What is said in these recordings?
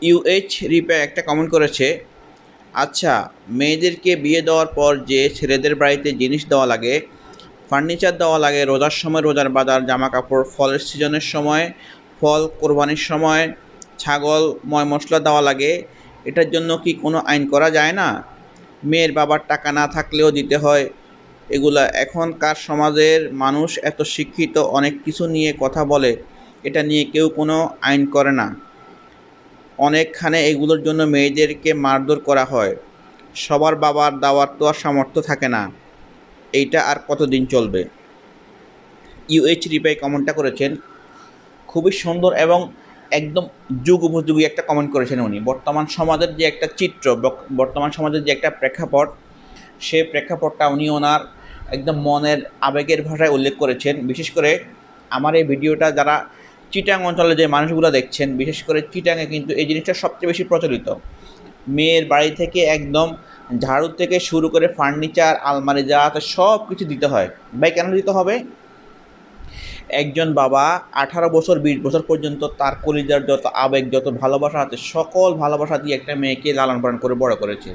UH repay একটা comment করেছে, আচ্ছা মেয়েদেরকে বিয়ে দেওয়ার পর যে ছেলেদের বাড়িতে জিনিস দেওয়া লাগে, ফার্নিচার দেওয়া লাগে, রোজার সময় রোজার বাজার, জামা কাপড়, ফলের সিজনের সময় ফল, কোরবানির সময় ছাগল, ময় মশলা দেওয়া লাগে, এটার জন্য কি কোনো আইন করা যায় না? মেয়ের বাবার টাকা না থাকলেও দিতে হয় এগুলা। এখনকার সমাজের মানুষ এত শিক্ষিত, অনেক কিছু নিয়ে কথা বলে, এটা নিয়ে কেউ কোনো আইন করে না। অনেকখানে এগুলোর জন্য মেয়েদেরকে মারধর করা হয়। সবার বাবার দেওয়ার তো আর সামর্থ্য থাকে না। এইটা আর কতদিন চলবে? ইউএইচ রিপ্লাই কমেন্টটা করেছেন, খুবই সুন্দর এবং একদম যুগ উপযোগী একটা কমেন্ট করেছেন উনি। বর্তমান সমাজের যে একটা চিত্র, বর্তমান সমাজের যে একটা প্রেক্ষাপট, সে প্রেক্ষাপটটা উনি ওনার একদম মনের আবেগের ভাষায় উল্লেখ করেছেন। বিশেষ করে আমার এই ভিডিওটা যারা চিটাং অঞ্চলে যে মানুষগুলো দেখছেন, বিশেষ করে চিটাংয়ে কিন্তু এই জিনিসটা সবচেয়ে বেশি প্রচলিত। মেয়ের বাড়ি থেকে একদম ঝাড়ু থেকে শুরু করে ফার্নিচার, আলমারি যা আছে সব কিছু দিতে হয়। ভাই কেন দিতে হবে? একজন বাবা 18 বছর 20 বছর পর্যন্ত তার কলিজার যত আবেগ, যত ভালোবাসা আছে, সকল ভালোবাসা দিয়ে একটা মেয়েকে লালন পালন করে বড় করেছে।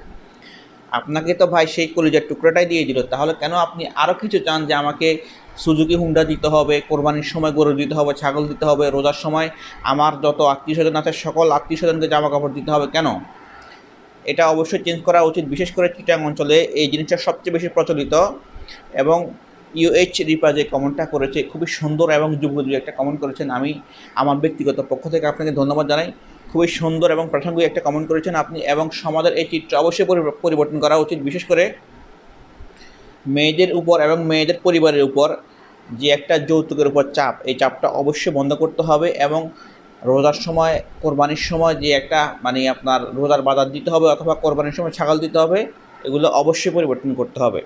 আপনাকে তো ভাই সেই কলিজার টুকরোটাই দিয়ে দিল, তাহলে কেন আপনি আরও কিছু চান যে আমাকে সুজুকি হুন্ডা দিতে হবে, কোরবানির সময় গরু দিতে হবে, ছাগল দিতে হবে, রোজার সময় আমার যত আত্মীয় স্বজন আছে সকল আত্মীয় স্বজনকে জামা কাপড় দিতে হবে? কেন? এটা অবশ্যই চেঞ্জ করা উচিত। বিশেষ করে চিটাং অঞ্চলে এই জিনিসটা সবচেয়ে বেশি প্রচলিত। এবং ইউএইচ রিপা যে কমেন্টটা করেছে, খুবই সুন্দর এবং যুগোপযোগী একটা কমেন্ট করেছেন। আমি আমার ব্যক্তিগত পক্ষ থেকে আপনাকে ধন্যবাদ জানাই। খুবই সুন্দর এবং প্রাসঙ্গিক একটা কমেন্ট করেছেন আপনি। এবং সমাজের এই চিত্র অবশ্যই পরিবর্তন করা উচিত। বিশেষ করে মেয়েদের উপর এবং মেয়েদের পরিবারের উপর যে একটা যৌতুকের উপর চাপ, এই চাপটা অবশ্যই বন্ধ করতে হবে। এবং রোজার সময়, কোরবানির সময় যে একটা আপনার রোজার বাজার দিতে হবে অথবা কোরবানির সময় ছাগল দিতে হবে, এগুলো অবশ্যই পরিবর্তন করতে হবে।